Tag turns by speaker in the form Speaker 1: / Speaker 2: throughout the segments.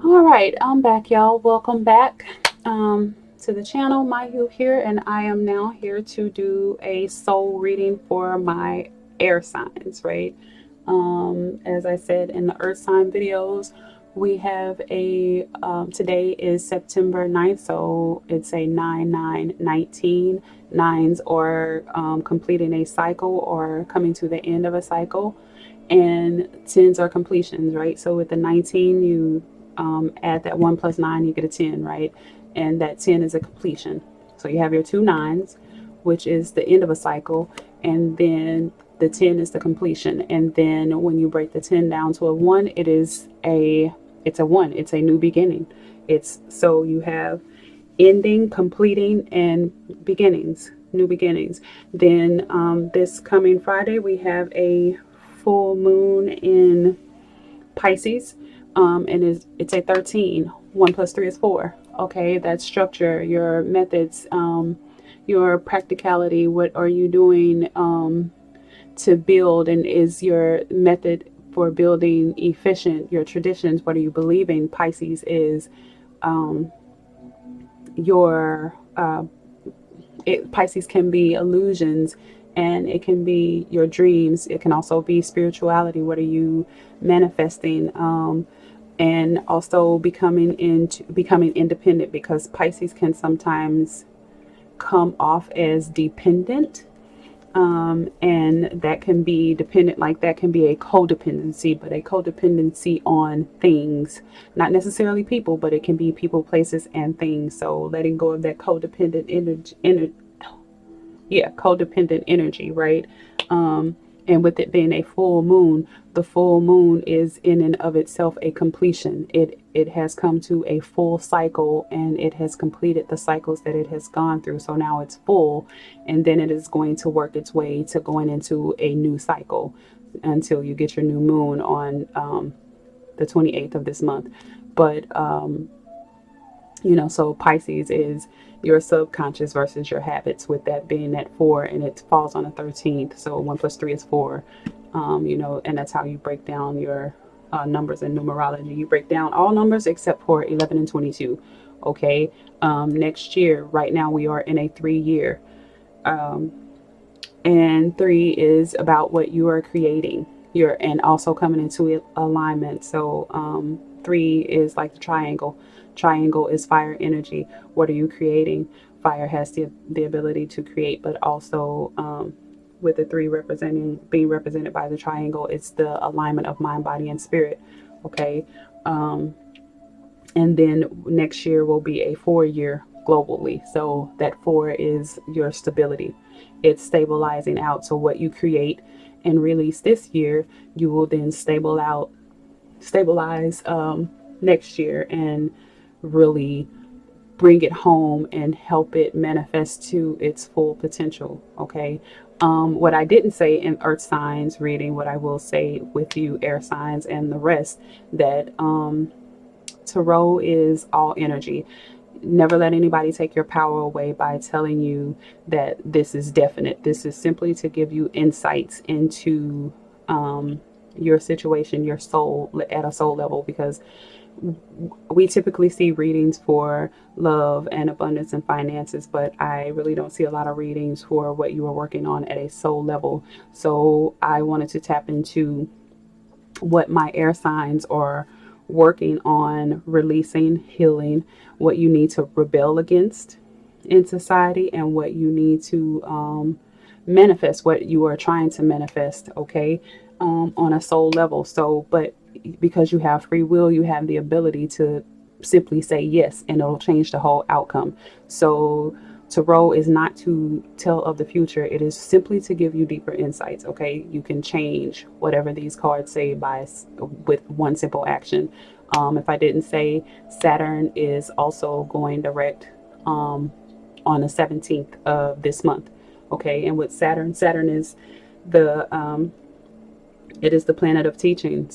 Speaker 1: All right, I'm back, y'all. Welcome back to the channel. Mayu here, and I am now here to do a soul reading for my air signs, right? As I said in the earth sign videos, we have today is September 9th, so it's a 9/9/19. Nines or completing a cycle or coming to the end of a cycle, and tens are completions, right? So with the 19, you add that 1 plus 9, you get a 10, right? And that 10 is a completion. So you have your two nines, which is the end of a cycle, and then the 10 is the completion. And then when you break the 10 down to a 1, it's a 1. It's a new beginning. It's so you have ending, completing, and beginnings, new beginnings. Then this coming Friday, we have a full moon in Pisces, and it's a 13. 1 plus 3 is 4. Okay, that structure, your methods, your practicality. What are you doing to build, and is your method for building efficient? Your traditions, what are you believing? Pisces is your Pisces can be illusions, and it can be your dreams. It can also be spirituality. What are you manifesting? And also becoming independent, because Pisces can sometimes come off as dependent, and that can be dependent, like that can be a codependency, but a codependency on things, not necessarily people, but it can be people, places, and things. So letting go of that codependent codependent energy, right? And with it being a full moon, the full moon is in and of itself a completion. It has come to a full cycle, and it has completed the cycles that it has gone through. So now it's full, and then it is going to work its way to going into a new cycle until you get your new moon on the 28th of this month. But so Pisces is your subconscious versus your habits, with that being at 4, and it falls on the 13th. So 1 plus 3 is 4. And that's how you break down your numbers in numerology. You break down all numbers except for 11 and 22. Okay. Next year, right now, we are in a 3 year. And 3 is about what you are creating. And also coming into alignment. So 3 is like the triangle. Triangle is fire energy. What are you creating? Fire has the ability to create, but also with the 3 being represented by the triangle, it's the alignment of mind, body, and spirit. Okay. And then next year will be a 4 year globally. So that 4 is your stability. It's stabilizing out. So what you create and release this year, you will then stabilize next year, and really bring it home and help it manifest to its full potential. Okay. What I didn't say in earth signs reading, what I will say with you air signs and the rest, that tarot is all energy. Never let anybody take your power away by telling you that this is definite. This is simply to give you insights into your situation, your soul, at a soul level, because we typically see readings for love and abundance and finances, but I really don't see a lot of readings for what you are working on at a soul level. So I wanted to tap into what my air signs are working on releasing, healing, what you need to rebel against in society, and what you need to manifest, what you are trying to manifest, okay, on a soul level. So, but because you have free will, you have the ability to simply say yes, and it'll change the whole outcome. So, tarot is not to tell of the future, it is simply to give you deeper insights. Okay, you can change whatever these cards say with one simple action. If I didn't say, Saturn is also going direct on the 17th of this month. Okay, and with Saturn is the it is the planet of teaching,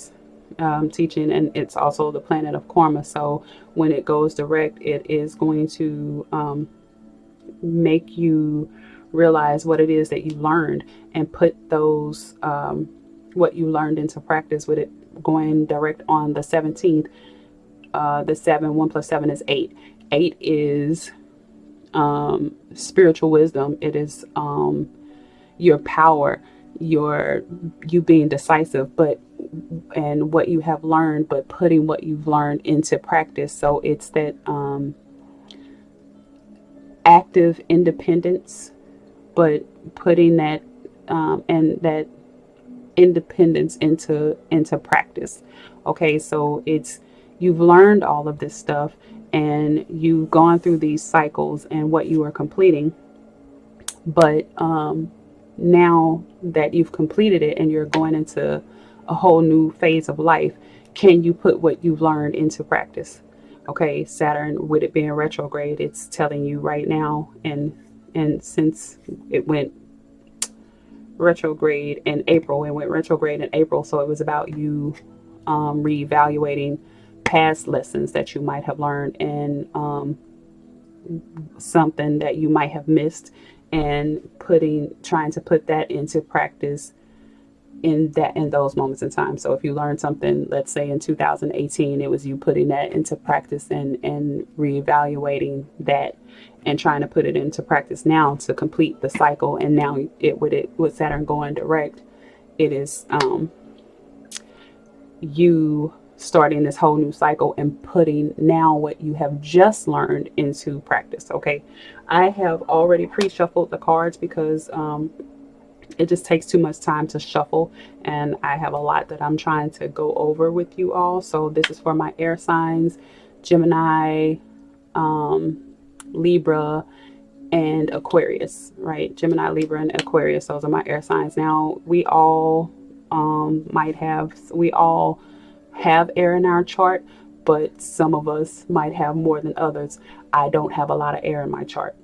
Speaker 1: and it's also the planet of karma. So when it goes direct, it is going to make you realize what it is that you learned, and put those what you learned into practice. With it going direct on the 17th, the 7. 1 plus 7 is 8. 8 is spiritual wisdom. It is your power, you being decisive, but and what you have learned, but putting what you've learned into practice. So it's that active independence, but putting that and that independence into practice. Okay, so it's you've learned all of this stuff and you've gone through these cycles and what you are completing, but now that you've completed it and you're going into a whole new phase of life, can you put what you've learned into practice? Okay, Saturn, with it being retrograde, it's telling you right now, and since it went retrograde in April, so it was about you reevaluating past lessons that you might have learned, and something that you might have missed, and trying to put that into practice in those moments in time. So if you learned something, let's say in 2018, it was you putting that into practice and reevaluating that and trying to put it into practice now to complete the cycle. And now with Saturn going direct, it is you starting this whole new cycle and putting now what you have just learned into practice. Okay, I have already pre-shuffled the cards because it just takes too much time to shuffle, and I have a lot that I'm trying to go over with you all. So this is for my air signs: Gemini, Libra, and Aquarius, right? Gemini, Libra, and Aquarius, those are my air signs. Now we all have air in our chart, but some of us might have more than others. I don't have a lot of air in my chart.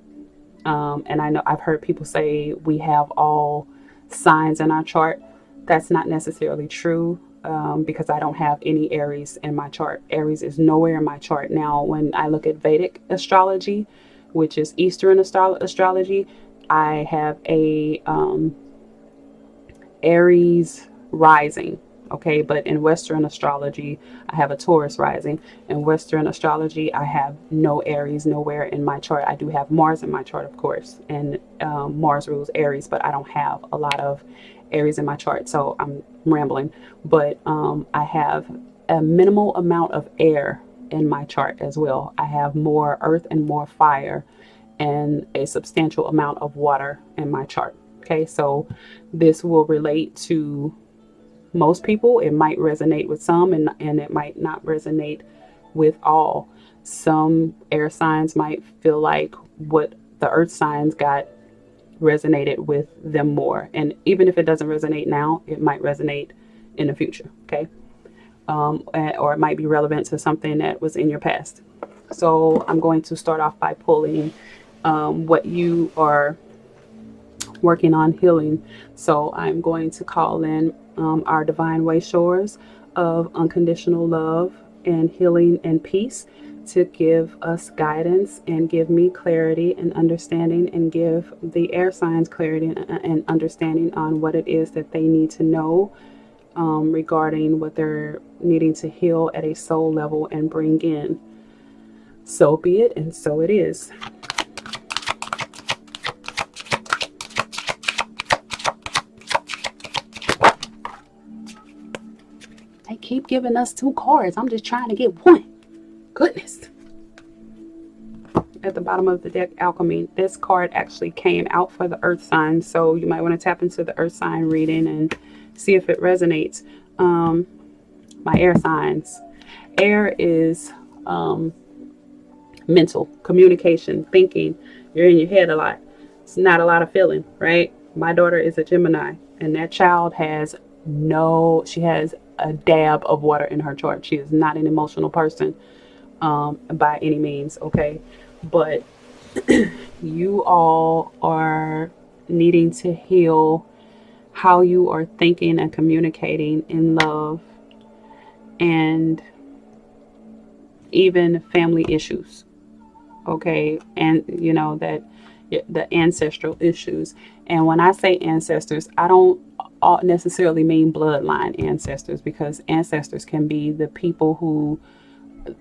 Speaker 1: And I know I've heard people say we have all signs in our chart. That's not necessarily true, because I don't have any Aries in my chart. Aries is nowhere in my chart. Now, when I look at Vedic astrology, which is Eastern astrology, I have a Aries rising. Okay, but in Western astrology, I have a Taurus rising. In Western astrology, I have no Aries nowhere in my chart. I do have Mars in my chart, of course, and Mars rules Aries, but I don't have a lot of Aries in my chart, so I'm rambling. But I have a minimal amount of air in my chart as well. I have more earth and more fire, and a substantial amount of water in my chart. Okay, so this will relate to most people. It might resonate with some, and it might not resonate with all. Some air signs might feel like what the earth signs got resonated with them more. And even if it doesn't resonate now, it might resonate in the future. Okay. Or it might be relevant to something that was in your past. So I'm going to start off by pulling what you are working on healing. So I'm going to call in our divine way shores of unconditional love and healing and peace to give us guidance and give me clarity and understanding, and give the air signs clarity and understanding on what it is that they need to know regarding what they're needing to heal at a soul level and bring in. So be it, and so it is. They keep giving us 2 cards. I'm just trying to get 1. Goodness. At the bottom of the deck, Alchemy. This card actually came out for the earth sign, so you might want to tap into the earth sign reading and see if it resonates. My air signs. Air is mental, communication, thinking. You're in your head a lot. It's not a lot of feeling, right? My daughter is a Gemini, and that child she has a dab of water in her chart. She is not an emotional person by any means, okay? But you all are needing to heal how you are thinking and communicating in love, and even family issues, okay? And you know that the ancestral issues. And when I say ancestors, I don't necessarily mean bloodline ancestors, because ancestors can be the people who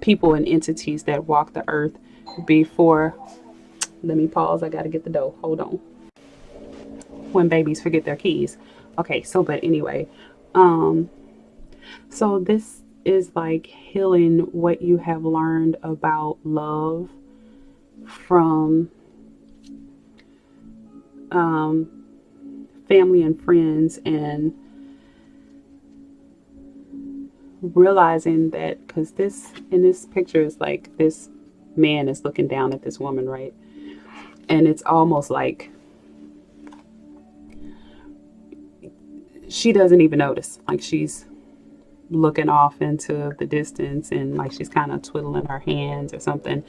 Speaker 1: people and entities that walk the earth before. Let me pause. I got to get the dough. Hold on. When babies forget their keys. Okay, so but anyway, um, so this is like healing what you have learned about love from um, family and friends, and realizing that because this in this picture is like this man is looking down at this woman, right? And it's almost like she doesn't even notice, like she's looking off into the distance and like she's kind of twiddling her hands or something,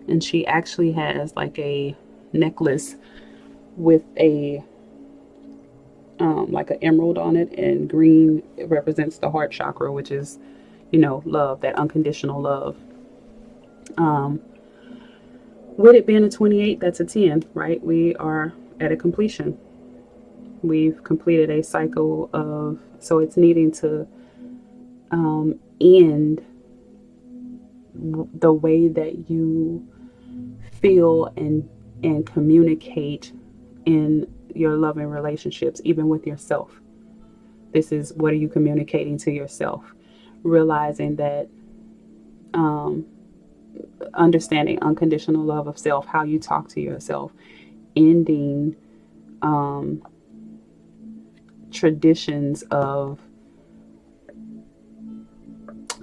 Speaker 1: and she actually has like a necklace with a like an emerald on it, and green represents the heart chakra, which is, you know, love, that unconditional love. um with it being a 28, that's a 10, right? We are at a completion. We've completed a cycle of, so it's needing to end the way that you feel and communicate in your loving relationships, even with yourself. This is, what are you communicating to yourself? Realizing that, um, understanding unconditional love of self, how you talk to yourself, ending um, traditions of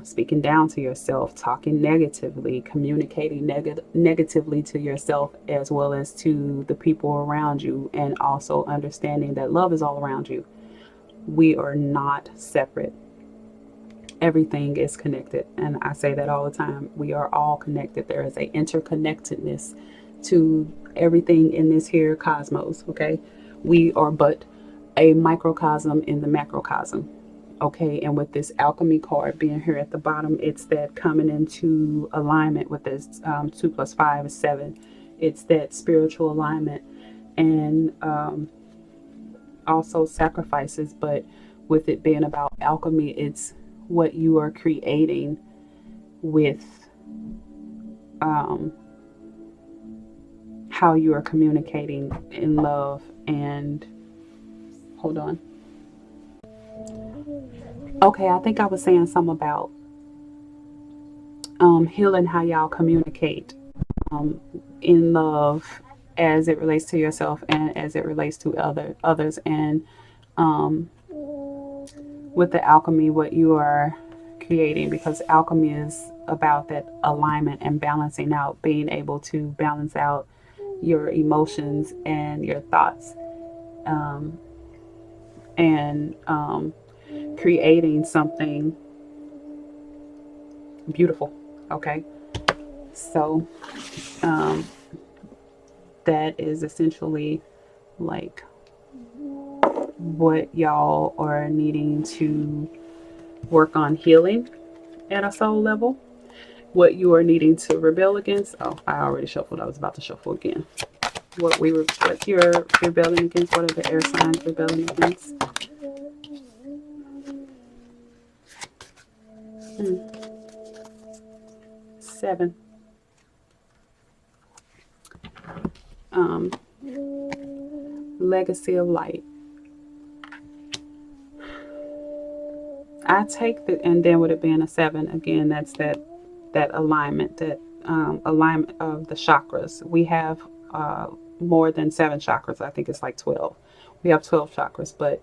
Speaker 1: speaking down to yourself, talking negatively, communicating negatively to yourself as well as to the people around you, and also understanding that love is all around you. We are not separate. Everything is connected, and I say that all the time. We are all connected. There is a interconnectedness to everything in this here cosmos. Okay, we are but a microcosm in the macrocosm. Okay, and with this alchemy card being here at the bottom, it's that coming into alignment with this 2 plus 5 is 7. It's that spiritual alignment, and also sacrifices. But with it being about alchemy, it's what you are creating with um, how you are communicating in love. And hold on. Okay, I think I was saying something about healing how y'all communicate um, in love, as it relates to yourself and as it relates to others. And um, with the alchemy, what you are creating, because alchemy is about that alignment and balancing out, being able to balance out your emotions and your thoughts, um, and creating something beautiful. Okay, so um, that is essentially like what y'all are needing to work on healing at a soul level. What you are needing to rebel against. Oh, I already shuffled. I was about to shuffle again. What you're rebelling against. What are the air signs rebelling against? 7. Um, legacy of light. I take the, and then with it being a 7 again, that's that alignment, that alignment of the chakras. We have more than 7 chakras. I think it's like 12. We have 12 chakras, but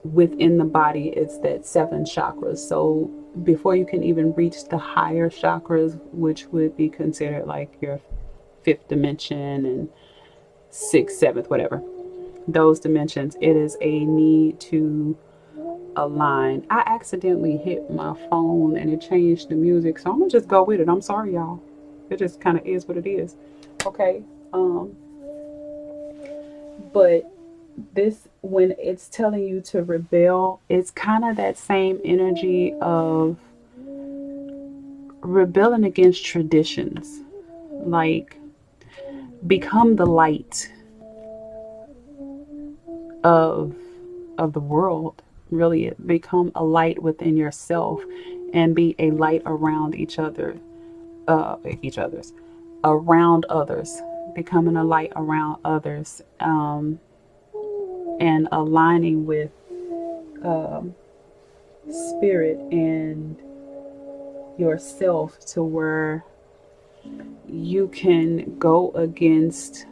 Speaker 1: within the body, it's that 7 chakras. So before you can even reach the higher chakras, which would be considered like your 5th dimension and 6th, 7th, whatever, those dimensions, it is a need to align. I accidentally hit my phone and it changed the music, so I'm gonna just go with it. I'm sorry, y'all. It just kind of is what it is. Okay. But this, when it's telling you to rebel, it's kind of that same energy of rebelling against traditions. Like, become the light of the world. Really, become a light within yourself, and be a light around each other's, around others, becoming a light around others, and aligning with um, spirit and yourself to where you can go against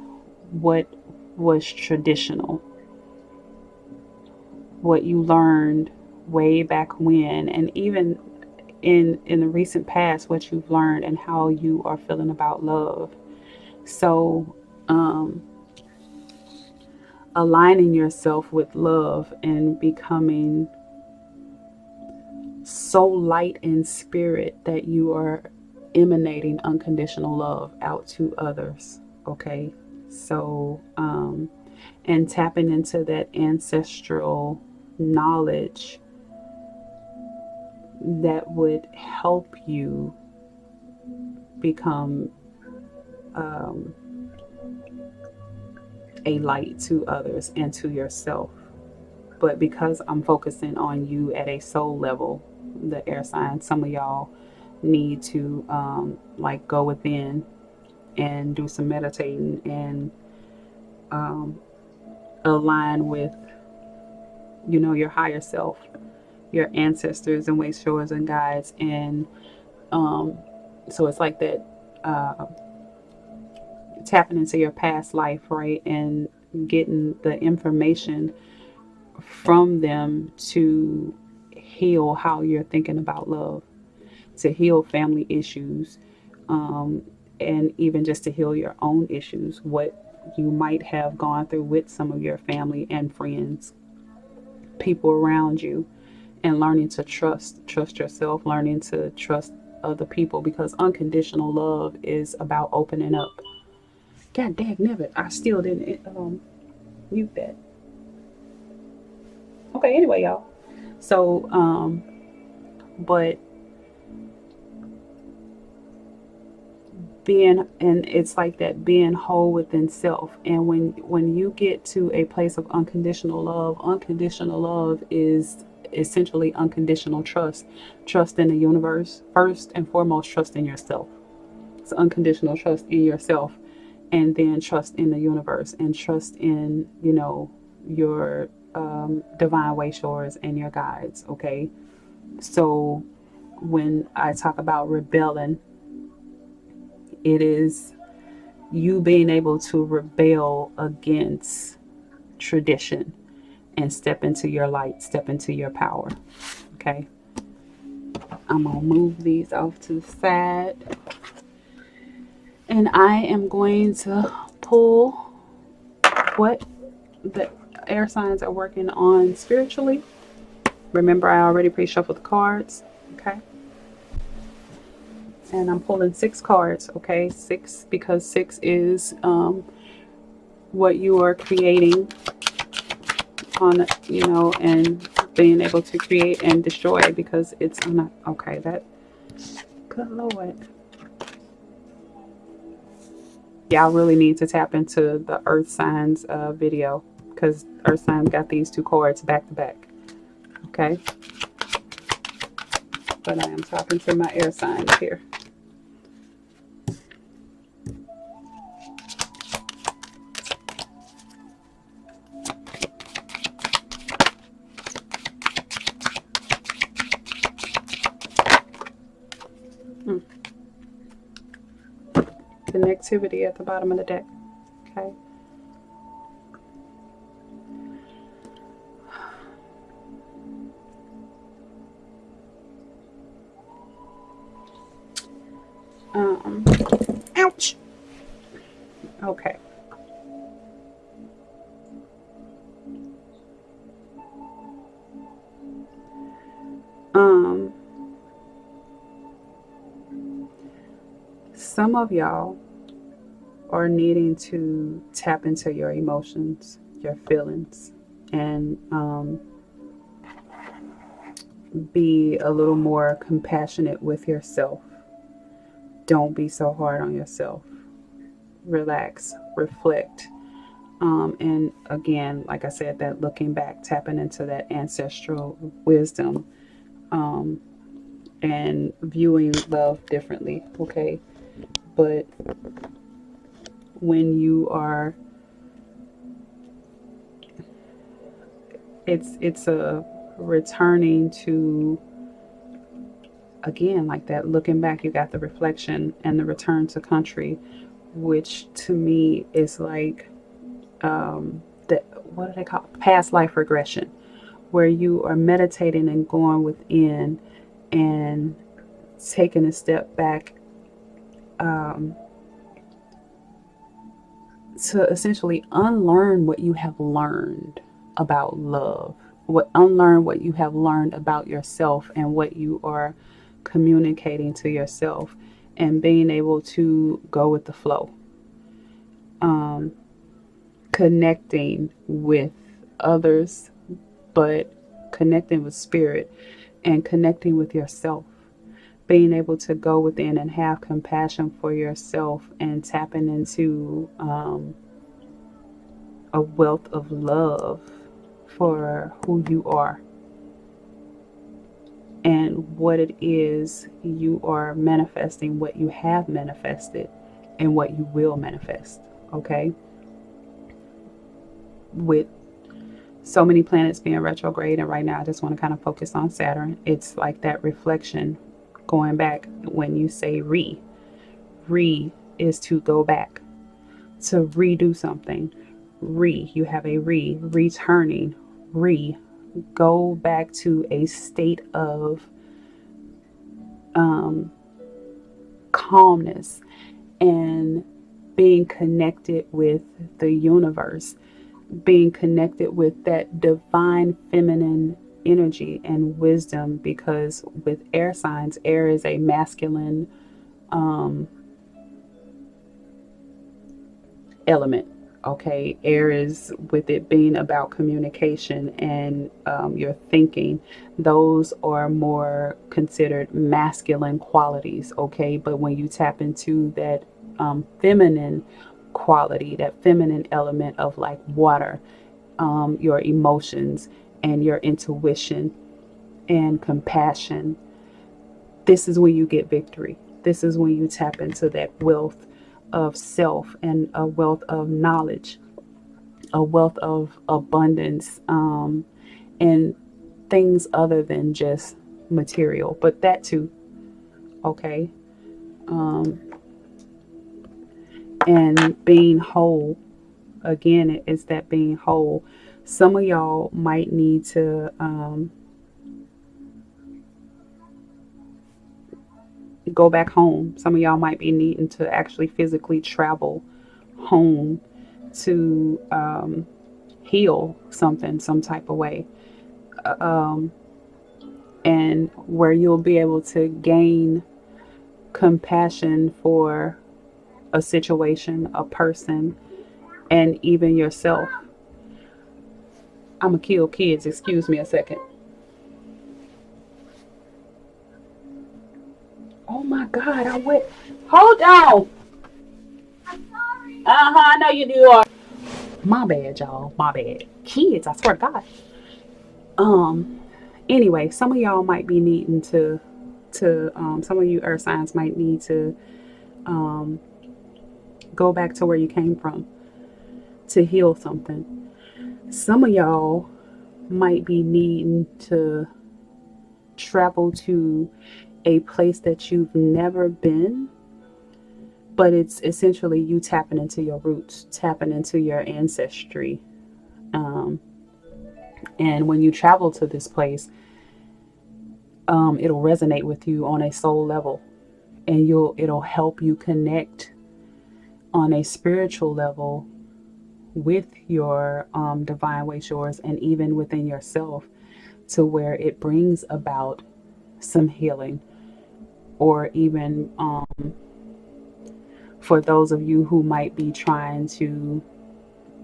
Speaker 1: what was traditional, what you learned way back when, and even in the recent past, what you've learned and how you are feeling about love. So, um, aligning yourself with love and becoming so light in spirit that you are emanating unconditional love out to others. Okay. So, and tapping into that ancestral knowledge that would help you become um, a light to others and to yourself. But because I'm focusing on you at a soul level, the air sign, some of y'all need to like go within and do some meditating and um, align with, you know, your higher self, your ancestors and way showers and guides. And um, so it's like that, uh, tapping into your past life, right? And getting the information from them to heal how you're thinking about love, to heal family issues, um, and even just to heal your own issues, what you might have gone through with some of your family and friends, people around you, and learning to trust yourself, learning to trust other people, because unconditional love is about opening up. God dang it, I still didn't mute that. Okay, anyway, y'all. So, but being, and it's like that, being whole within self. And when you get to a place of unconditional love is essentially unconditional trust in the universe, first and foremost trust in yourself. It's unconditional trust in yourself, and then trust in the universe, and trust in, you know, your divine way shores and your guides. Okay. So when I talk about rebelling, it is you being able to rebel against tradition and step into your light, step into your power. Okay. I'm going to move these off to the side. And I am going to pull what the air signs are working on spiritually. Remember, I already pre-shuffled the cards. Okay. And I'm pulling 6 cards. Okay. 6, because 6 is what you are creating on, you know, and being able to create and destroy, because it's not okay. That, good Lord. Y'all really need to tap into the earth signs video, because earth signs got these 2 cards back to back. Okay. But I am talking to my air signs here. Connectivity at the bottom of the deck. Okay. Ouch. Okay. Um, some of y'all are needing to tap into your emotions, your feelings, and be a little more compassionate with yourself. Don't be so hard on yourself. Relax, reflect. And again, like I said, that looking back, tapping into that ancestral wisdom, and viewing love differently. Okay. But when you are, it's a returning to, again, like that, looking back, you got the reflection and the return to country, which to me is like, the, what do they call it? Past life regression, where you are meditating and going within and taking a step back, um, to essentially unlearn what you have learned about love, what unlearn what you have learned about yourself and what you are communicating to yourself, and being able to go with the flow, um, connecting with others, but connecting with spirit and connecting with yourself, being able to go within and have compassion for yourself and tapping into, a wealth of love for who you are and what it is you are manifesting, what you have manifested, and what you will manifest. Okay. With so many planets being retrograde, and right now I just want to kind of focus on Saturn, it's like that reflection going back. When you say re is to go back, to redo something. You have a returning, re, go back to a state of, um, calmness and being connected with the universe, being connected with that divine feminine energy and wisdom. Because with air signs, air is a masculine, um, element. Okay, air is, with it being about communication and, your thinking, those are more considered masculine qualities. Okay, but when you tap into that, feminine quality, that feminine element of like water, your emotions and your intuition and compassion, this is when you get victory. This is when you tap into that wealth of self and a wealth of knowledge, a wealth of abundance, and things other than just material, but that too. Okay. Um, and being whole, again, it's that being whole. Some of y'all might need to, go back home. Some of y'all might be needing to actually physically travel home to, heal something some type of way, um, and where you'll be able to gain compassion for a situation, a person, and even yourself. I'm gonna kill kids. Excuse me a second. Oh my God! I went. Hold on. I know you do. My bad, y'all. My bad. Kids, I swear to God. Um. Anyway, some of y'all might be needing some of you earth signs might need to, um, go back to where you came from to heal something. Some of y'all might be needing to travel to a place that you've never been, but it's essentially you tapping into your roots, tapping into your ancestry. Um, and when you travel to this place, it'll resonate with you on a soul level, and it'll help you connect on a spiritual level with your, divine way yours, and even within yourself, to where it brings about some healing, or even, for those of you who might be trying to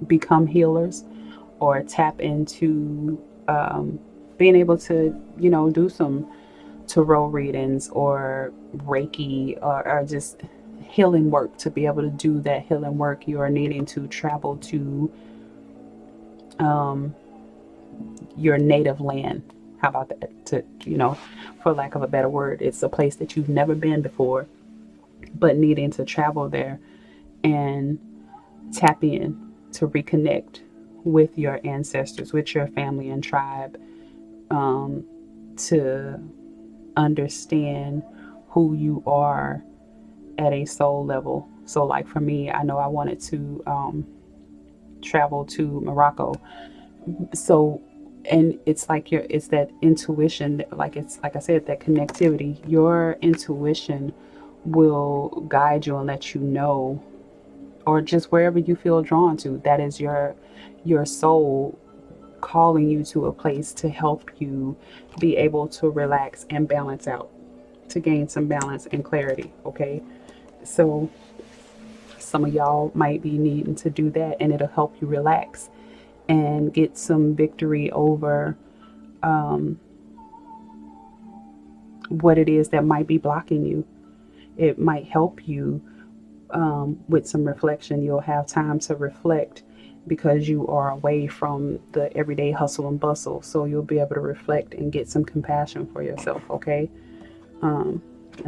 Speaker 1: become healers or tap into, being able to, do some tarot readings or Reiki, or just healing work. To be able to do that healing work, you are needing to travel to, um, your native land. How about that? To, for lack of a better word, it's a place that you've never been before, but needing to travel there and tap in to reconnect with your ancestors, with your family and tribe, to understand who you are at a soul level. So, like for me, I know I wanted to travel to Morocco. So, and it's like it's that intuition, like it's like I said, that connectivity. Your intuition will guide you and let you know, or just wherever you feel drawn to. That is your soul calling you to a place to help you be able to relax and balance out, to gain some balance and clarity. Okay, so some of y'all might be needing to do that, and it'll help you relax and get some victory over what it is that might be blocking you. It might help you with some reflection. You'll have time to reflect because you are away from the everyday hustle and bustle. So you'll be able to reflect and get some compassion for yourself, okay? And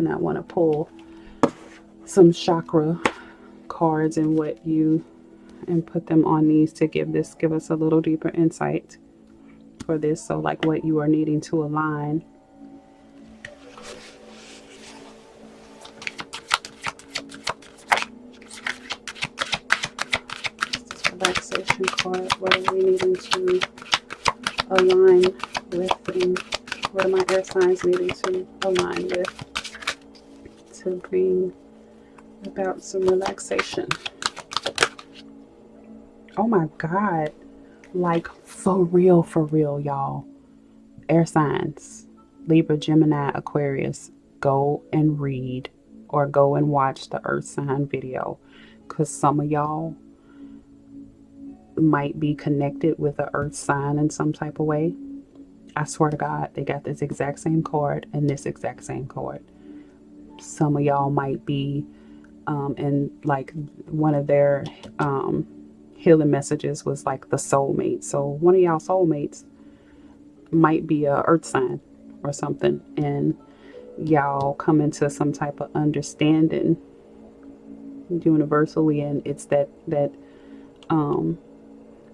Speaker 1: I want to pull some chakra cards and put them on these to give us a little deeper insight for this. So like what you are needing to align. Relaxation card. What are we needing to align with, and what are my air signs needing to align with to bring about some relaxation? Oh my God. Like for real, y'all. Air signs, Libra, Gemini, Aquarius, go and read or go and watch the earth sign video, because some of y'all might be connected with the earth sign in some type of way. I swear to God, they got this exact same card and this exact same card. Some of y'all might be, and like one of their healing messages was like the soulmate. So one of y'all soulmates might be a earth sign or something, and y'all come into some type of understanding universally, and it's that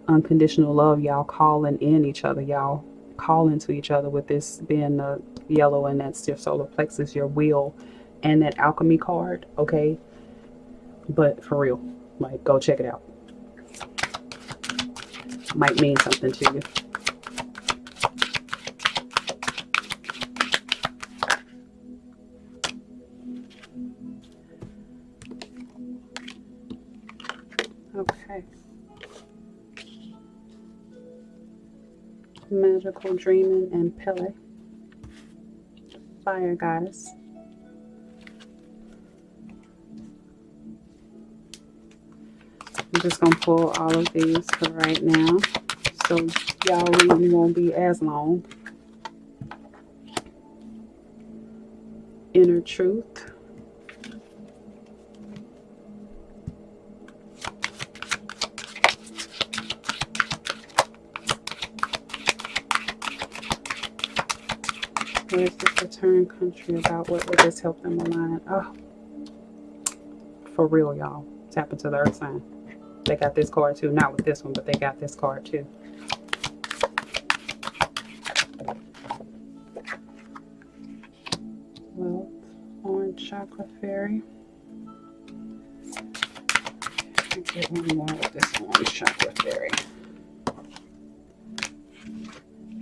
Speaker 1: unconditional love. Y'all calling in each other, y'all calling to each other, with this being the yellow, and that's your solar plexus, your wheel, and that alchemy card. Okay, but for real, like, go check it out. Might mean something to you. Okay. Magical Dreaming and Pele. Fire Goddess. I'm just going to pull all of these for right now, so y'all reading won't be as long. Inner Truth. Where's this return country about? What would this help them align? Oh, for real, y'all. Tap into the earth sign. They got this card too. Not with this one, but they got this card too. Well, Orange Chakra Fairy. I'll get one more with this Orange Chakra Fairy.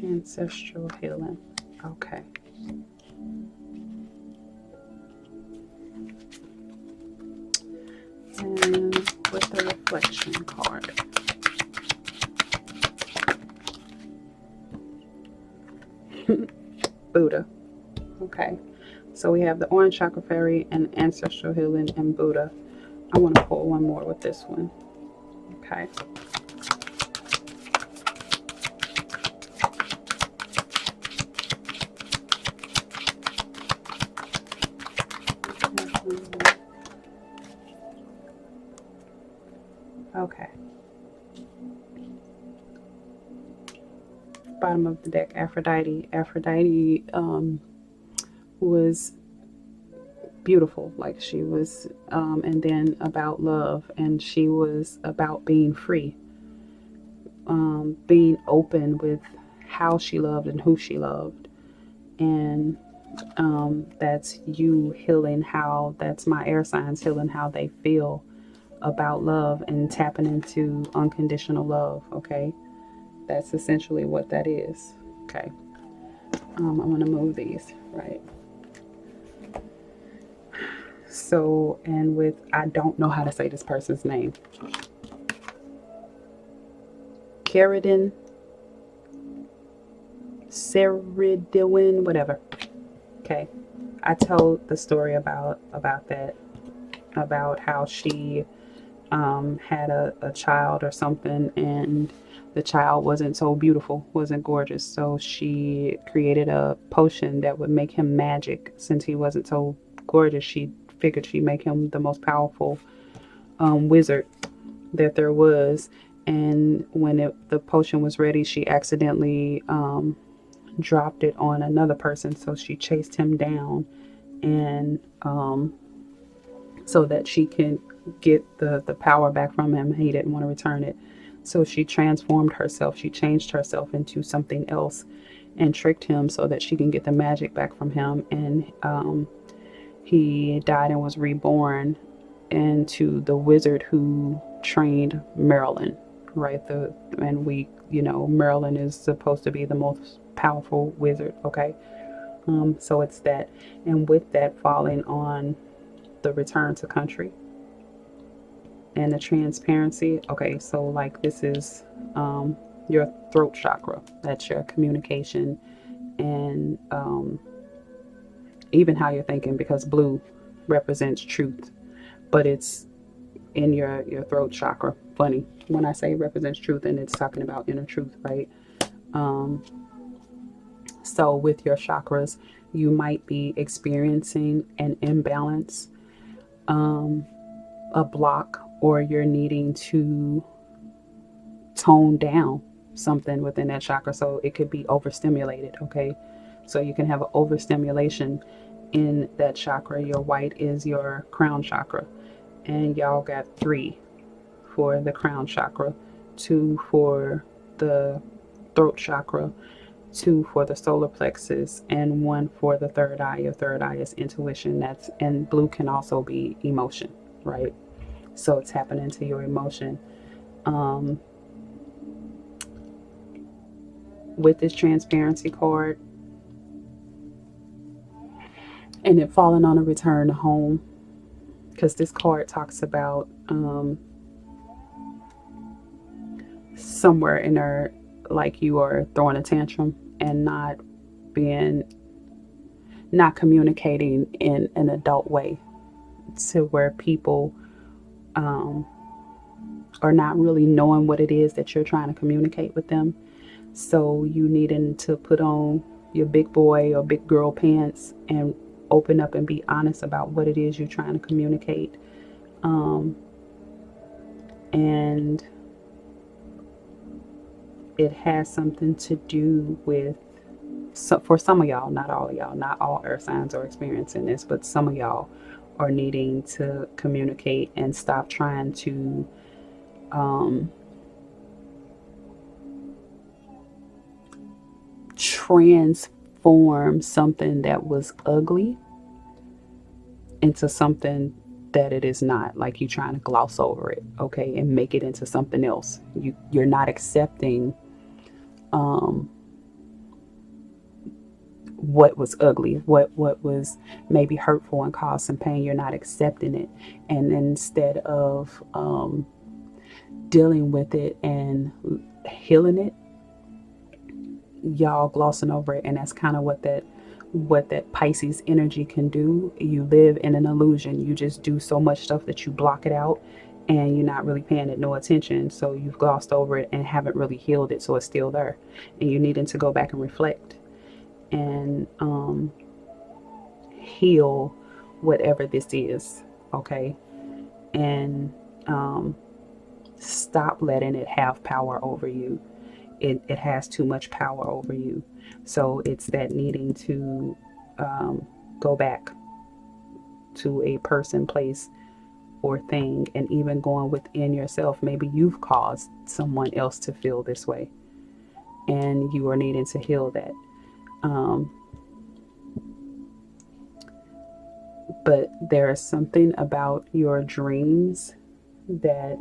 Speaker 1: Ancestral Healing. Okay. And with the reflection card. Buddha. Okay. So we have the Orange Chakra Fairy and Ancestral Healing and Buddha. I want to pull one more with this one. Okay. Okay. bottom of the deck, Aphrodite. Aphrodite was beautiful, like she was, and then about love, and she was about being free, being open with how she loved and who she loved. And that's you healing how, that's my air signs healing how they feel about love and tapping into unconditional love. Okay, that's essentially what that is. Okay, I'm gonna move these right. So, and with, I don't know how to say this person's name, Caridin, Ceridewin, whatever. Okay, I told the story about that, about how she had a child or something, and the child wasn't so beautiful, wasn't gorgeous. So she created a potion that would make him magic. Since he wasn't so gorgeous, she figured she'd make him the most powerful wizard that there was. And when the potion was ready, she accidentally dropped it on another person. So she chased him down, and so that she can get the power back from him. He didn't want to return it. So she transformed herself. She changed herself into something else and tricked him so that she can get the magic back from him. And he died and was reborn into the wizard who trained Marilyn, right? And we, Marilyn is supposed to be the most powerful wizard, okay? So it's that. And with that falling on the return to country and the transparency. Okay, so like this is your throat chakra. That's your communication and even how you're thinking, because blue represents truth, but it's in your throat chakra. Funny when I say represents truth, and it's talking about inner truth, right? So with your chakras, you might be experiencing an imbalance, a block, or you're needing to tone down something within that chakra. So it could be overstimulated. Okay, so you can have an overstimulation in that chakra. Your white is your crown chakra, and y'all got 3 for the crown chakra, 2 for the throat chakra, 2 for the solar plexus, and 1 for the third eye. Your third eye is intuition. That's, and blue can also be emotion, right? So it's happening to your emotion. With this transparency card and it falling on a return home, because this card talks about somewhere in there, like you are throwing a tantrum and not communicating in an adult way, to where people are not really knowing what it is that you're trying to communicate with them. So you needing to put on your big boy or big girl pants and open up and be honest about what it is you're trying to communicate. And it has something to do with, so for some of y'all, not all of y'all, not all earth signs are experiencing this, but some of y'all are needing to communicate and stop trying to transform something that was ugly into something that it is not. Like you trying to gloss over it, okay, and make it into something else. You're not accepting what was ugly, what was maybe hurtful and caused some pain. You're not accepting it, and instead of dealing with it and healing it, y'all glossing over it. And that's kind of what that Pisces energy can do. You live in an illusion. You just do so much stuff that you block it out, and you're not really paying it no attention. So you've glossed over it and haven't really healed it. So it's still there, and you needing to go back and reflect and heal whatever this is, okay? And stop letting it have power over you. it has too much power over you. So it's that needing to go back to a person, place, or thing, and even going within yourself. Maybe you've caused someone else to feel this way, and you are needing to heal that. Um, but there is something about your dreams that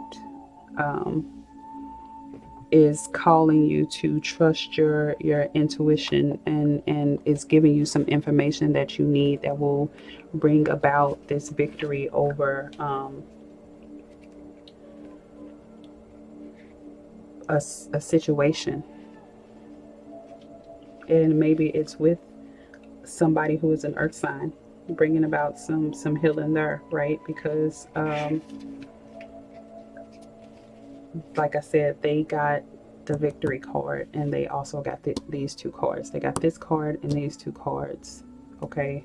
Speaker 1: um, is calling you to trust your intuition, and is giving you some information that you need that will bring about this victory over a situation. And maybe it's with somebody who is an earth sign, bringing about some healing there, right? Because like I said, they got the victory card, and they also got these two cards. They got this card and these two cards. Okay.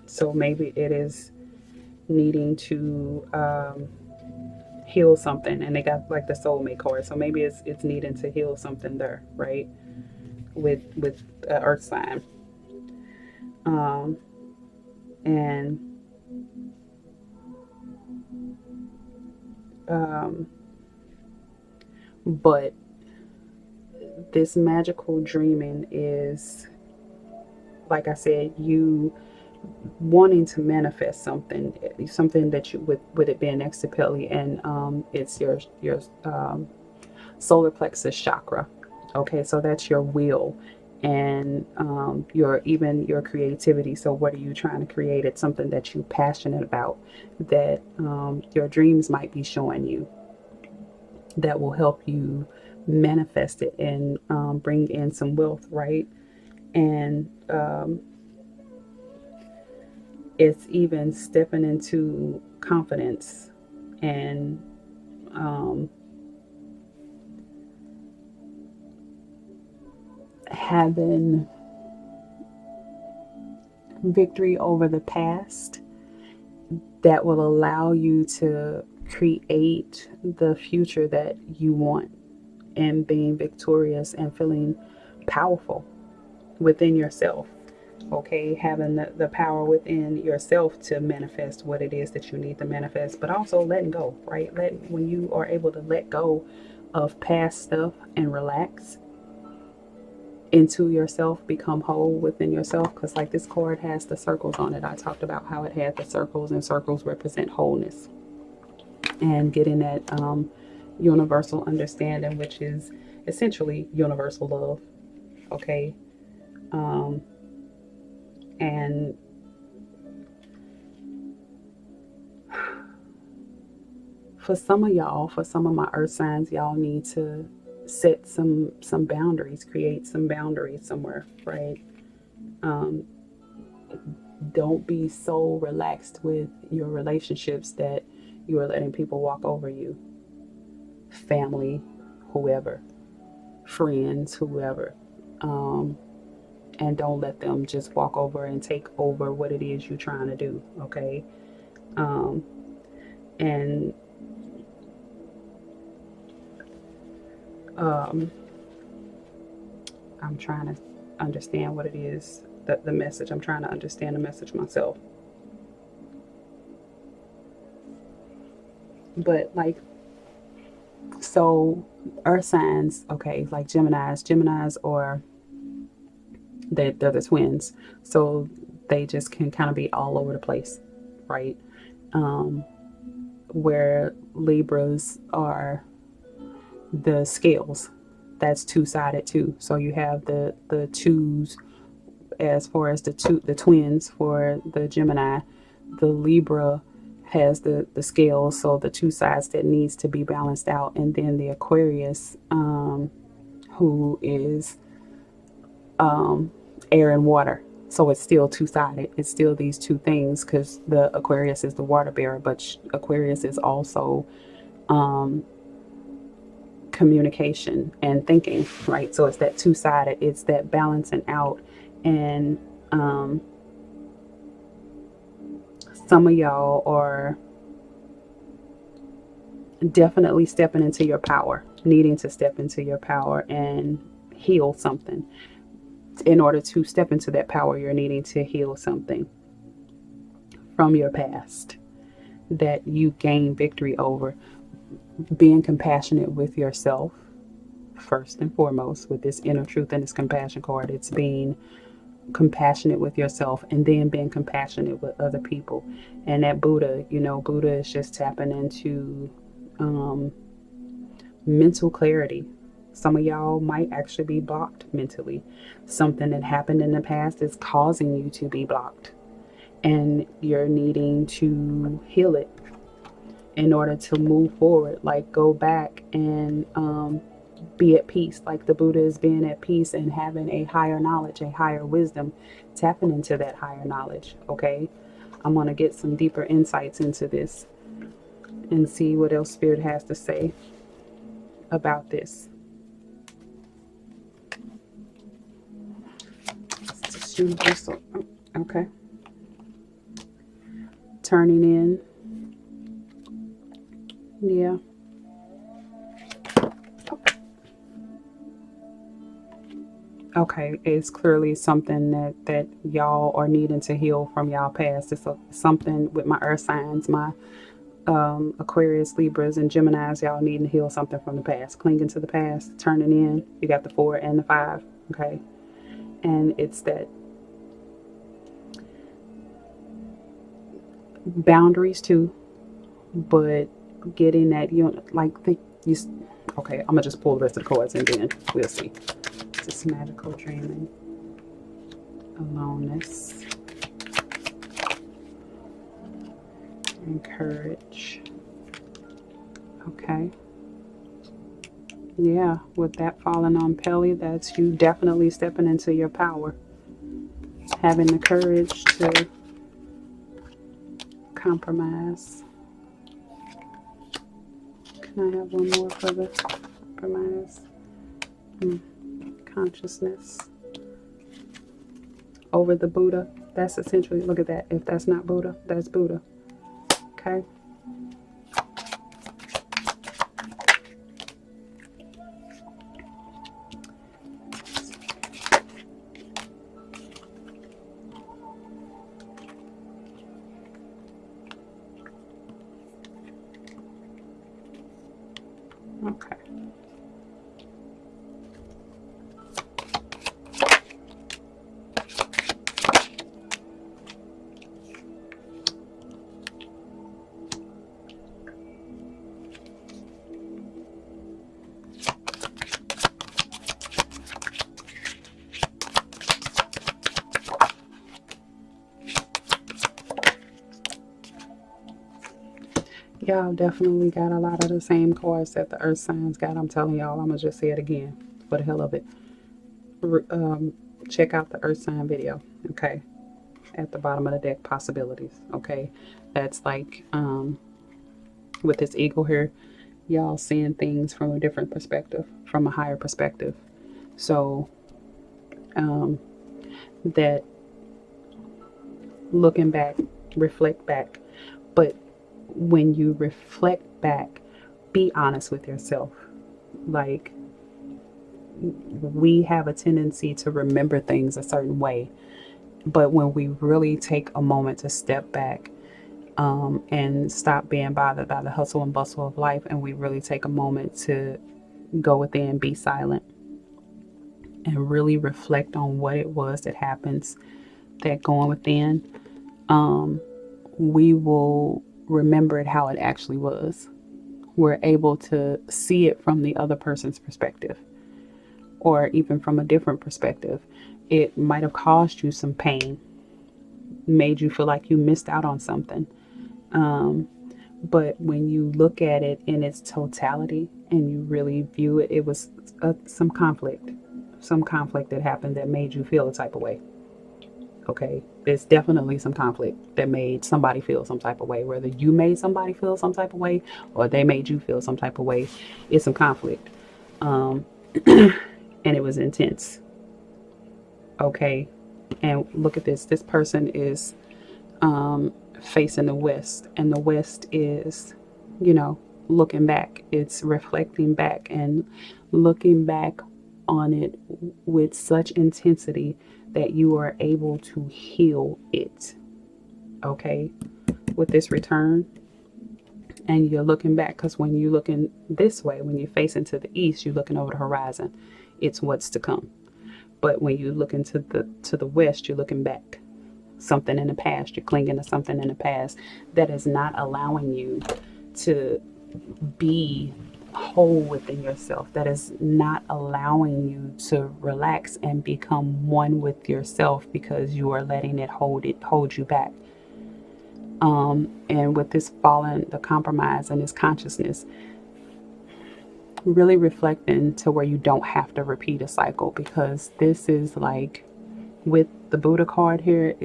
Speaker 1: So maybe it is needing to heal something, and they got like the soulmate card. So maybe it's needing to heal something there, right? With earth sign. Um, and um, but this magical dreaming is, like I said, you wanting to manifest something that you, with it being next to Pele, and it's your solar plexus chakra. Okay, so that's your will, and your, even your creativity. So what are you trying to create? It's something that you're passionate about, that your dreams might be showing you, that will help you manifest it and bring in some wealth, right? And it's even stepping into confidence, and um, having victory over the past that will allow you to create the future that you want, and being victorious and feeling powerful within yourself. Okay, having the power within yourself to manifest what it is that you need to manifest, but also letting go, right? When you are able to let go of past stuff and relax into yourself, become whole within yourself. Because like this card has the circles on it, I talked about how it had the circles, and circles represent wholeness, and getting that universal understanding, which is essentially universal love. Okay. um, and for some of y'all, for some of my earth signs, y'all need to set some boundaries, create some boundaries somewhere, right? um, don't be so relaxed with your relationships that you are letting people walk over you. Family, whoever, friends, whoever. um, and don't let them just walk over and take over what it is you're trying to do. Okay. um, and um, I'm trying to understand what it is, the message. I'm trying to understand the message myself. But like, so earth signs, okay, like Geminis, or they're the twins. So they just can kind of be all over the place, right? Um, where Libras are the scales. That's two-sided too. So you have the twos, as far as the twins for the Gemini. The Libra has the scales, so the two sides that needs to be balanced out, and then the Aquarius, who is air and water. So it's still two-sided. It's still these two things, because the Aquarius is the water bearer, but Aquarius is also communication and thinking, right? So it's that two-sided. It's that balancing out. And some of y'all are definitely stepping into your power. needing to step into your power and heal something. In order to step into that power, you're needing to heal something from your past that you gain victory over. Being compassionate with yourself, first and foremost, with this inner truth and this compassion card. It's being compassionate with yourself and then being compassionate with other people. And that Buddha, Buddha is just tapping into mental clarity. Some of y'all might actually be blocked mentally. Something that happened in the past is causing you to be blocked, and you're needing to heal it in order to move forward. Like, go back and be at peace, like the Buddha is being at peace and having a higher knowledge, a higher wisdom, tapping into that higher knowledge. Okay, I'm going to get some deeper insights into this and see what else Spirit has to say about this. Okay, turning in. Yeah. Okay, it's clearly something that y'all are needing to heal from y'all past. It's something with my earth signs, my Aquarius, Libras, and Geminis. Y'all needing to heal something from the past, clinging to the past, turning in. You got the 4 and the 5. Okay, and it's that boundaries too, but getting that okay, I'm gonna just pull the rest of the cards and then we'll see. It's magical dreaming, aloneness, and courage. Okay. Yeah, with that falling on Pele, that's you definitely stepping into your power. Having the courage to compromise. Can I have one more for the compromise? Consciousness. Over the Buddha. That's essentially, look at that. If that's not Buddha, that's Buddha. Okay. Okay. Y'all definitely got a lot of the same cards that the earth signs got. I'm telling y'all, I'm going to just say it again for the hell of it. Check out the earth sign video. Okay. At the bottom of the deck, possibilities. Okay. That's like, with this eagle here, y'all seeing things from a different perspective, from a higher perspective. So, that looking back, reflect back. But when you reflect back, be honest with yourself. Like, we have a tendency to remember things a certain way. But when we really take a moment to step back, and stop being bothered by the hustle and bustle of life, and we really take a moment to go within, be silent, and really reflect on what it was that happens, that going within, we will remember it how it actually was. We're able to see it from the other person's perspective, or even from a different perspective. It might have caused you some pain, made you feel like you missed out on something. But when you look at it in its totality and you really view it, it was some conflict that happened that made you feel a type of way. Okay, there's definitely some conflict that made somebody feel some type of way. Whether you made somebody feel some type of way or they made you feel some type of way, it's some conflict. And it was intense. Okay, and look at this. This person is facing the west, and the west is, looking back. It's reflecting back and looking back on it with such intensity that you are able to heal it. Okay, with this return, and you're looking back, because when you're looking this way, when you're facing to the east, you're looking over the horizon. It's what's to come. But when you look into the west, you're looking back. Something in the past. You're clinging to something in the past that is not allowing you to be whole within yourself. That is not allowing you to relax and become one with yourself, because you are letting it hold you back. And with this fallen, the compromise and this consciousness, really reflecting to where you don't have to repeat a cycle, because this is like with the Buddha card here,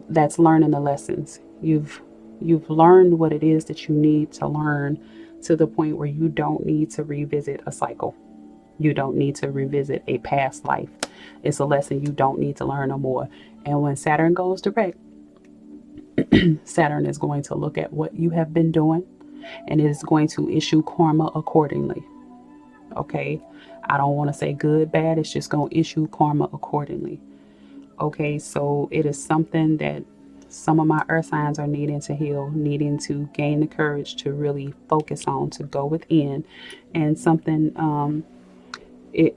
Speaker 1: that's learning the lessons. You've learned what it is that you need to learn, to the point where you don't need to revisit a cycle. You don't need to revisit a past life. It's a lesson you don't need to learn no more. And when Saturn goes direct, Saturn is going to look at what you have been doing, and it is going to issue karma accordingly. Okay, I don't want to say good, bad. It's just going to issue karma accordingly. Okay, so it is something that some of my earth signs are needing to heal, needing to gain the courage to really focus on, to go within. And something it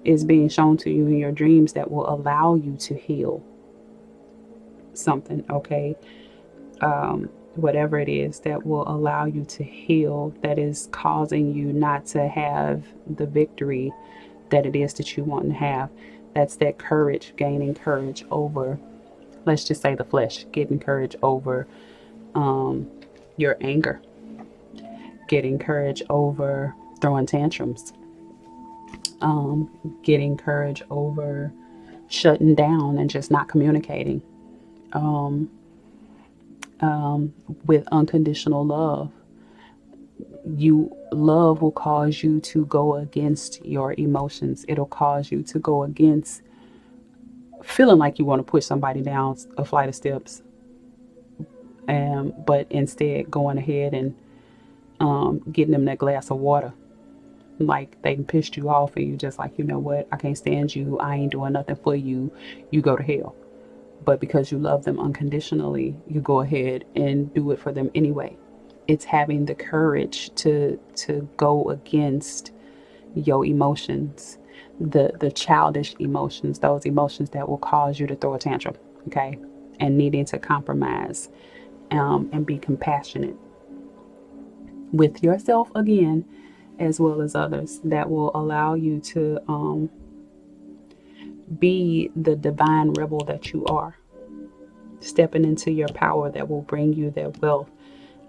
Speaker 1: is being shown to you in your dreams that will allow you to heal something. Okay, whatever it is that will allow you to heal, that is causing you not to have the victory that it is that you want to have. That's that courage, gaining courage over, let's just say, the flesh, getting courage over your anger, getting courage over throwing tantrums, getting courage over shutting down and just not communicating, with unconditional love. Love will cause you to go against your emotions. It'll cause you to go against feeling like you want to push somebody down a flight of steps, but instead going ahead and getting them that glass of water. Like they pissed you off and you just like, you know what, I can't stand you, I ain't doing nothing for you, you go to hell. But because you love them unconditionally, you go ahead and do it for them anyway. It's having the courage to go against your emotions, the childish emotions, those emotions that will cause you to throw a tantrum, okay? And needing to compromise, and be compassionate with yourself again, as well as others, that will allow you to be the divine rebel that you are, stepping into your power that will bring you that wealth.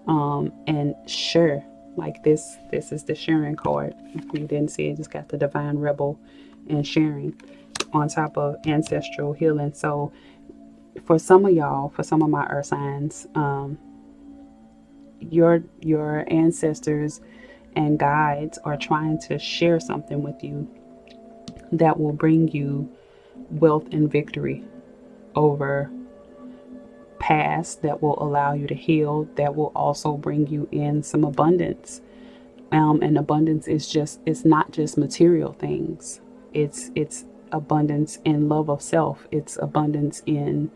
Speaker 1: And sure, like this is the sharing card. If you didn't see it, just got the divine rebel and sharing on top of ancestral healing. So for some of y'all, for some of my earth signs, your ancestors and guides are trying to share something with you that will bring you wealth and victory over past, that will allow you to heal, that will also bring you in some abundance. And abundance is it's not just material things. It's abundance in love of self. It's abundance in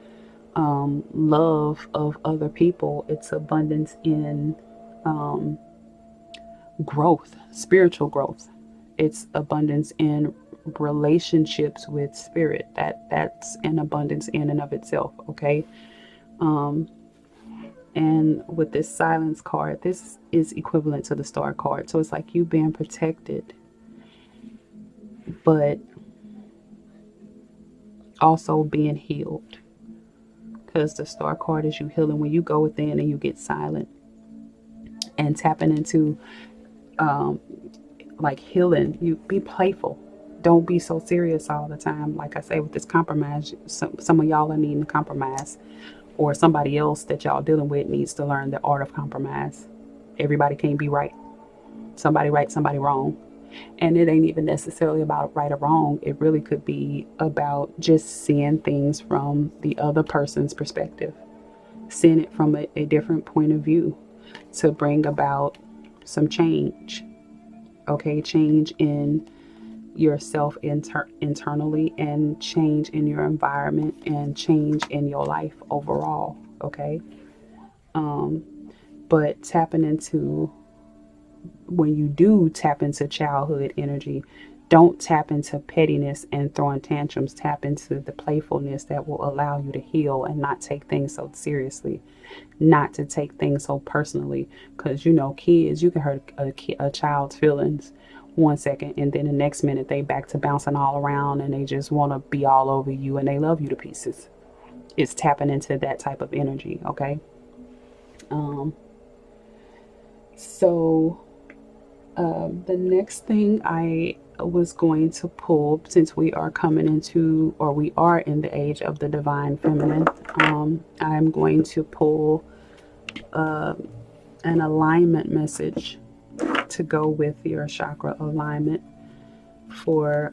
Speaker 1: love of other people. It's abundance in growth, spiritual growth. It's abundance in relationships with spirit. That's an abundance in and of itself. Okay. And with this silence card, this is equivalent to the star card. So it's like you being protected, but also being healed. Because the star card is you healing. When you go within and you get silent and tapping into like healing, you be playful. Don't be so serious all the time. Like I say, with this compromise, some of y'all are needing to compromise, or somebody else that y'all dealing with needs to learn the art of compromise. Everybody can't be right. Somebody right, somebody wrong. And it ain't even necessarily about right or wrong. It really could be about just seeing things from the other person's perspective, seeing it from a different point of view. to bring about some change. Okay, change in yourself internally, and change in your environment, and change in your life overall. Okay. But tapping into, when you do tap into childhood energy, don't tap into pettiness and throwing tantrums. Tap into the playfulness that will allow you to heal and not take things so seriously, not to take things so personally. Because, kids, you can hurt a child's feelings 1 second, and then the next minute they back to bouncing all around, and they just want to be all over you, and they love you to pieces. It's tapping into that type of energy. Okay. So the next thing I was going to pull, since we are coming into, or we are in the age of the divine feminine, I'm going to pull an alignment message to go with your chakra alignment for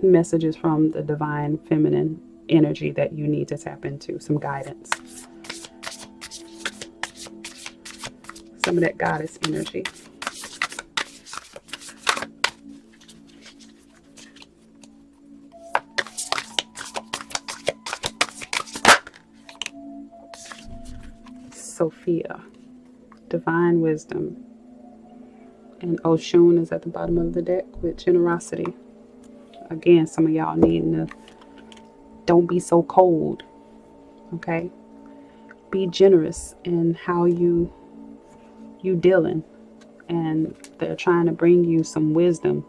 Speaker 1: messages from the divine feminine energy that you need to tap into, some guidance, some of that goddess energy. Sophia, divine wisdom, and Oshun is at the bottom of the deck with generosity. Again, some of y'all needing to, don't be so cold. Okay, be generous in how you dealing, and they're trying to bring you some wisdom,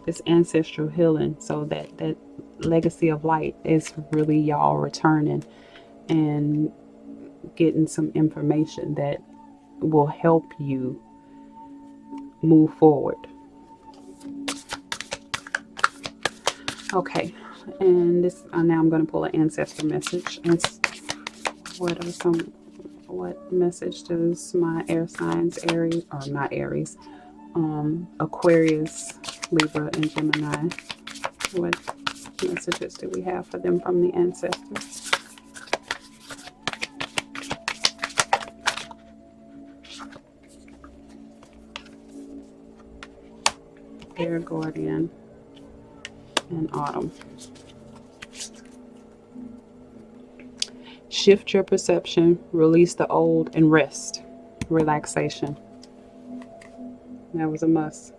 Speaker 1: this ancestral healing, so that legacy of light is really y'all returning and getting some information that will help you move forward. Okay, and this now I'm going to pull an ancestor message. And what message does my air signs, Aries, or not Aries, Aquarius, Libra, and Gemini, what messages do we have for them from the ancestors? Air Guardian and Autumn. Shift your perception, release the old, and rest. Relaxation. That was a must.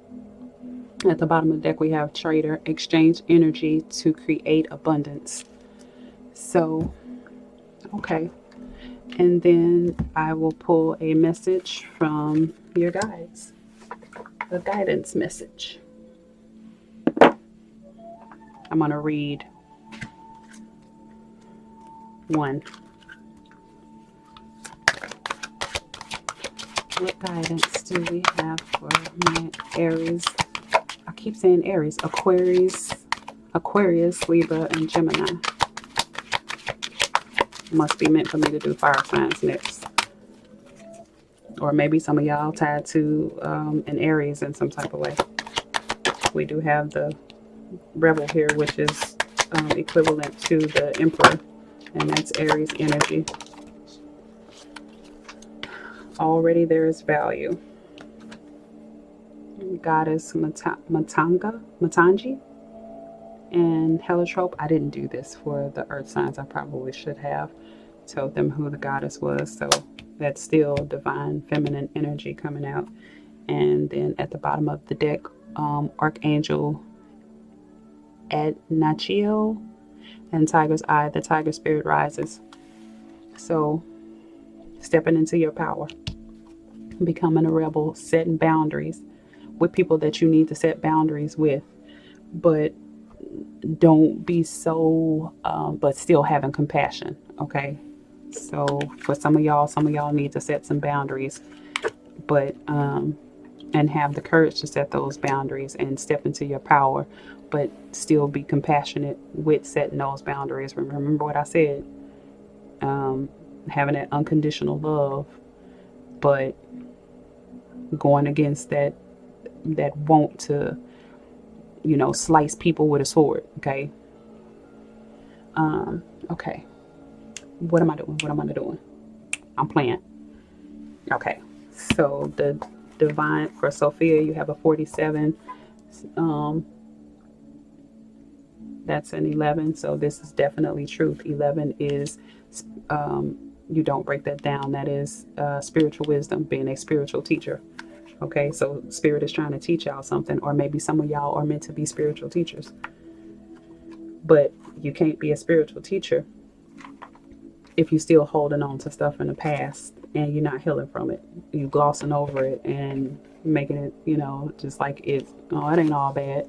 Speaker 1: At the bottom of the deck, we have Trader. Exchange energy to create abundance. So, okay. And then I will pull a message from your guides. A guidance message. I'm going to read one. What guidance do we have for my Aries? I keep saying Aries. Aquarius, Libra, and Gemini. Must be meant for me to do fire signs next. Or maybe some of y'all tied to an Aries in some type of way. We do have the Rebel here, which is equivalent to the Emperor, and that's Aries energy. Already there is value. Goddess Matangi and Heliotrope. I didn't do this for the earth signs. I probably should have told them who the goddess was. So that's still divine feminine energy coming out. And then at the bottom of the deck, Archangel Adnachiel and Tiger's Eye. The Tiger Spirit rises. So stepping into your power, becoming a rebel, setting boundaries with people that you need to set boundaries with, but don't be so, but still having compassion. Okay. So for some of y'all need to set some boundaries, but, and have the courage to set those boundaries and step into your power, but still be compassionate with setting those boundaries. Remember what I said, having that unconditional love, but going against that want to, slice people with a sword. Okay. Okay. What am I doing? I'm playing. Okay. So the divine for Sophia, you have a 47. Um, that's an 11. So this is definitely truth. 11 is, you don't break that down. That is spiritual wisdom, being a spiritual teacher. Okay. So spirit is trying to teach y'all something, or maybe some of y'all are meant to be spiritual teachers, but you can't be a spiritual teacher if you're still holding on to stuff in the past and you're not healing from it. You glossing over it and making it, just like it's, oh, it ain't all bad.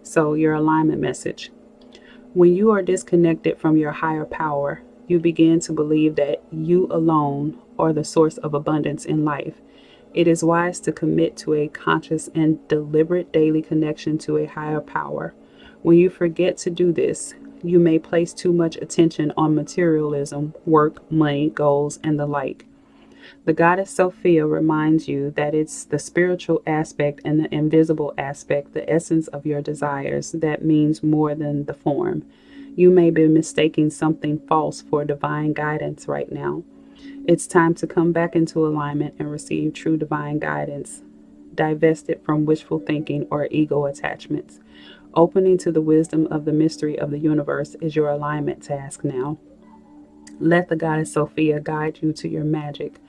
Speaker 1: So your alignment message. When you are disconnected from your higher power, you begin to believe that you alone are the source of abundance in life. It is wise to commit to a conscious and deliberate daily connection to a higher power. When you forget to do this, you may place too much attention on materialism, work, money, goals, and the like. The goddess Sophia reminds you that it's the spiritual aspect and the invisible aspect, the essence of your desires, that means more than the form. You may be mistaking something false for divine guidance right now. It's time to come back into alignment and receive true divine guidance, divested from wishful thinking or ego attachments. Opening to the wisdom of the mystery of the universe is your alignment task now. Let the goddess Sophia guide you to your magic.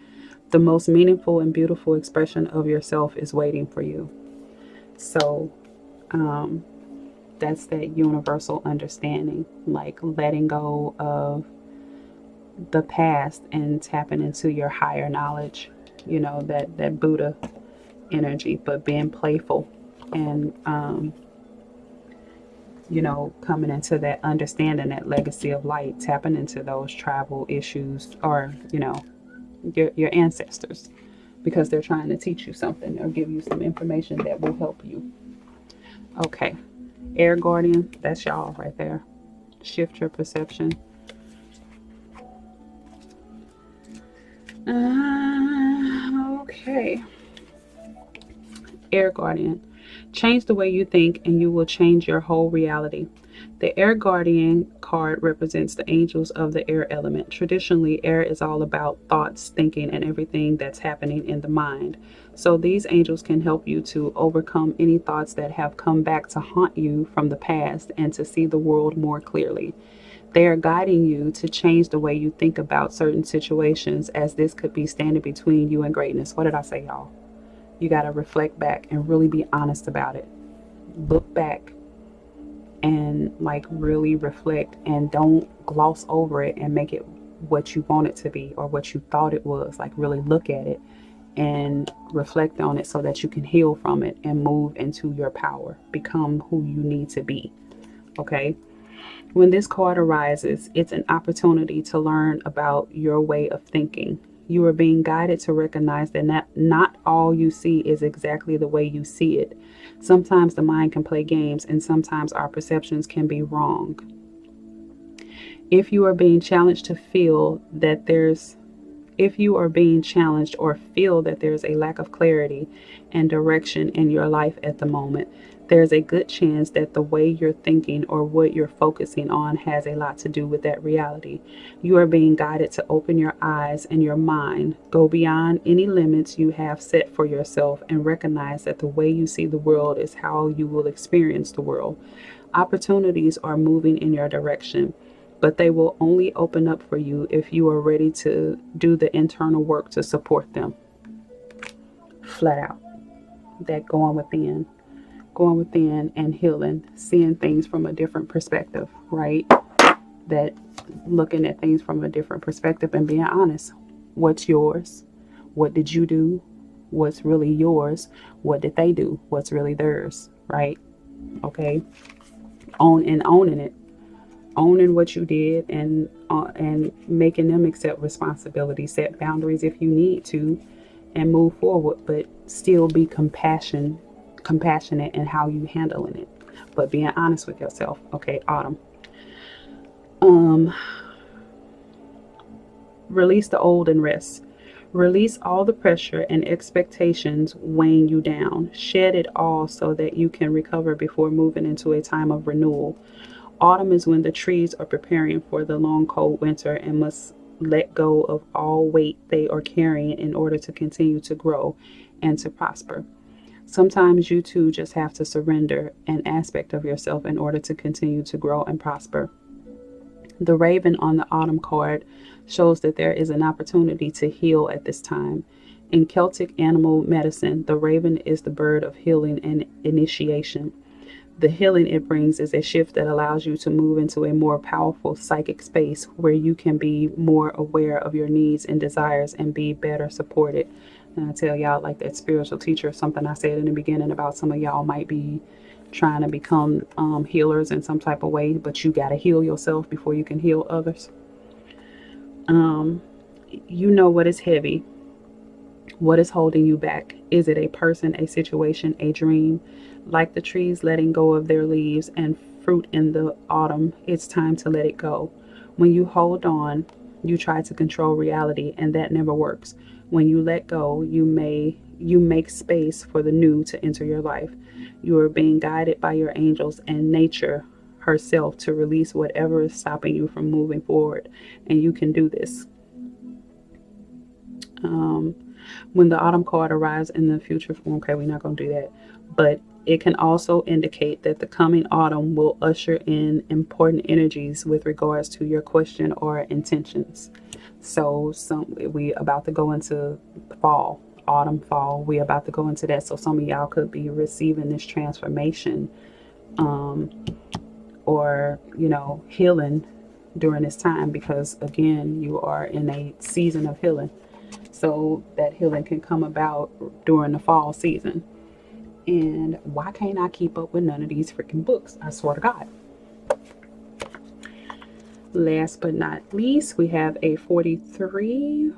Speaker 1: The most meaningful and beautiful expression of yourself is waiting for you. So that's that universal understanding, like letting go of the past and tapping into your higher knowledge, that Buddha energy, but being playful and, coming into that understanding, that legacy of light, tapping into those tribal issues, or, your ancestors, because they're trying to teach you something or give you some information that will help you. Okay. Air Guardian, that's y'all right there. Shift your perception. Okay. Air Guardian. Change the way you think and you will change your whole reality. The Air Guardian card represents the angels of the air element. Traditionally, air is all about thoughts, thinking, and everything that's happening in the mind. So these angels can help you to overcome any thoughts that have come back to haunt you from the past and to see the world more clearly. They are guiding you to change the way you think about certain situations, as this could be standing between you and greatness. What did I say, y'all? You got to reflect back and really be honest about it. Look back and really reflect, and don't gloss over it and make it what you want it to be or what you thought it was. Really look at it and reflect on it so that you can heal from it and move into your power, become who you need to be. Okay. When this card arises, it's an opportunity to learn about your way of thinking. You are being guided to recognize that not all you see is exactly the way you see it. Sometimes the mind can play games, and sometimes our perceptions can be wrong. If you are being challenged to feel that there's If you are being challenged or feel that there's a lack of clarity and direction in your life at the moment, there's a good chance that the way you're thinking or what you're focusing on has a lot to do with that reality. You are being guided to open your eyes and your mind, go beyond any limits you have set for yourself, and recognize that the way you see the world is how you will experience the world. Opportunities are moving in your direction, but they will only open up for you if you are ready to do the internal work to support them. Flat out. That going within and healing, seeing things from a different perspective, right? That looking at things from a different perspective and being honest. What's yours? What did you do? What's really yours? What did they do? What's really theirs, right? Okay. Owning it. Owning what you did, and making them accept responsibility, set boundaries if you need to, and move forward, but still be compassionate in how you handling it, but being honest with yourself. Okay, Autumn. Release the old and rest. Release all the pressure and expectations weighing you down. Shed it all so that you can recover before moving into a time of renewal. Autumn is when the trees are preparing for the long cold winter and must let go of all weight they are carrying in order to continue to grow and to prosper. Sometimes you too just have to surrender an aspect of yourself in order to continue to grow and prosper. The raven on the autumn card shows that there is an opportunity to heal at this time. In Celtic animal medicine, the raven is the bird of healing and initiation. The healing it brings is a shift that allows you to move into a more powerful psychic space where you can be more aware of your needs and desires and be better supported. And I tell y'all, like that spiritual teacher, something I said in the beginning about some of y'all might be trying to become healers in some type of way, but you got to heal yourself before you can heal others. You know what is heavy. What is holding you back? Is it a person, a situation, a dream? Like the trees letting go of their leaves and fruit in the autumn, it's time to let it go. When you hold on, you try to control reality, and that never works. When you let go, you make space for the new to enter your life. You are being guided by your angels and nature herself to release whatever is stopping you from moving forward, and you can do this. When the autumn card arrives in the future, okay, we're not going to do that, but it can also indicate that the coming autumn will usher in important energies with regards to your question or intentions. So we about to go into fall, autumn, fall. We about to go into that. So some of y'all could be receiving this transformation, or healing during this time, because again, you are in a season of healing. So that healing can come about during the fall season. And why can't I keep up with none of these freaking books? I swear to God. Last but not least, we have a 43,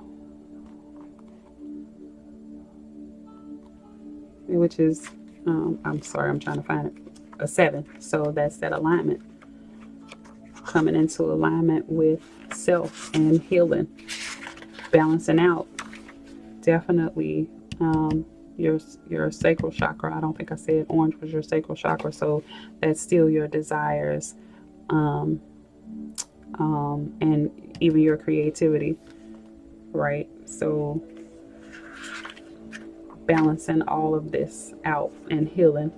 Speaker 1: which is, I'm sorry, I'm trying to find it, a 7. So that's that alignment. Coming into alignment with self and healing, balancing out. Definitely your sacral chakra. I don't think I said orange was your sacral chakra, so that's still your desires, and even your creativity, right? So balancing all of this out and healing.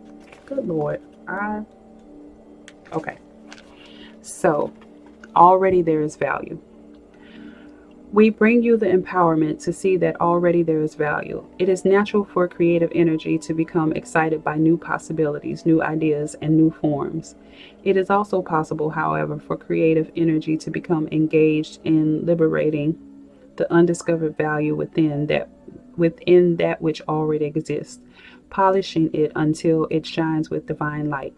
Speaker 1: Good Lord. Okay. So already there is value. We bring you the empowerment to see that already there is value. It is natural for creative energy to become excited by new possibilities, new ideas, and new forms. It is also possible, however, for creative energy to become engaged in liberating the undiscovered value within that which already exists, polishing it until it shines with divine light.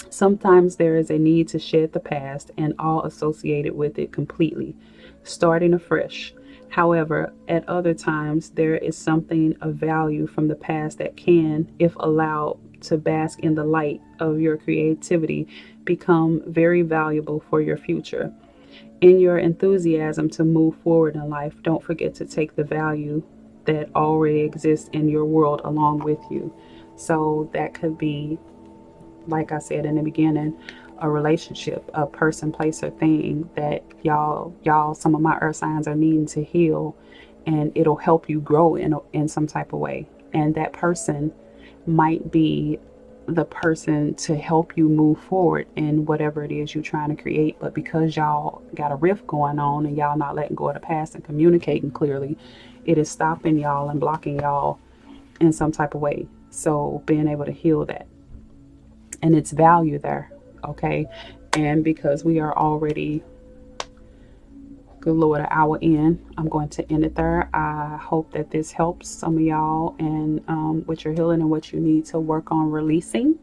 Speaker 1: Sometimes there is a need to shed the past and all associated with it completely, starting afresh. However, at other times, there is something of value from the past that can, if allowed to bask in the light of your creativity, become very valuable for your future. In your enthusiasm to move forward in life, don't forget to take the value that already exists in your world along with you. So that could be, like I said in the beginning, a relationship, a person, place, or thing that y'all, some of my earth signs are needing to heal, and it'll help you grow in some type of way. And that person might be the person to help you move forward in whatever it is you're trying to create. But because y'all got a rift going on and y'all not letting go of the past and communicating clearly, it is stopping y'all and blocking y'all in some type of way. So being able to heal that, and its value there, okay? And because we are already, good Lord, an hour in, I'm going to end it there. I hope that this helps some of y'all and with your healing and what you need to work on releasing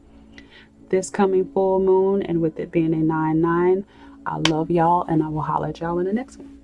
Speaker 1: this coming full moon. And with it being a 9/9, I love y'all, and I will holler at y'all in the next one.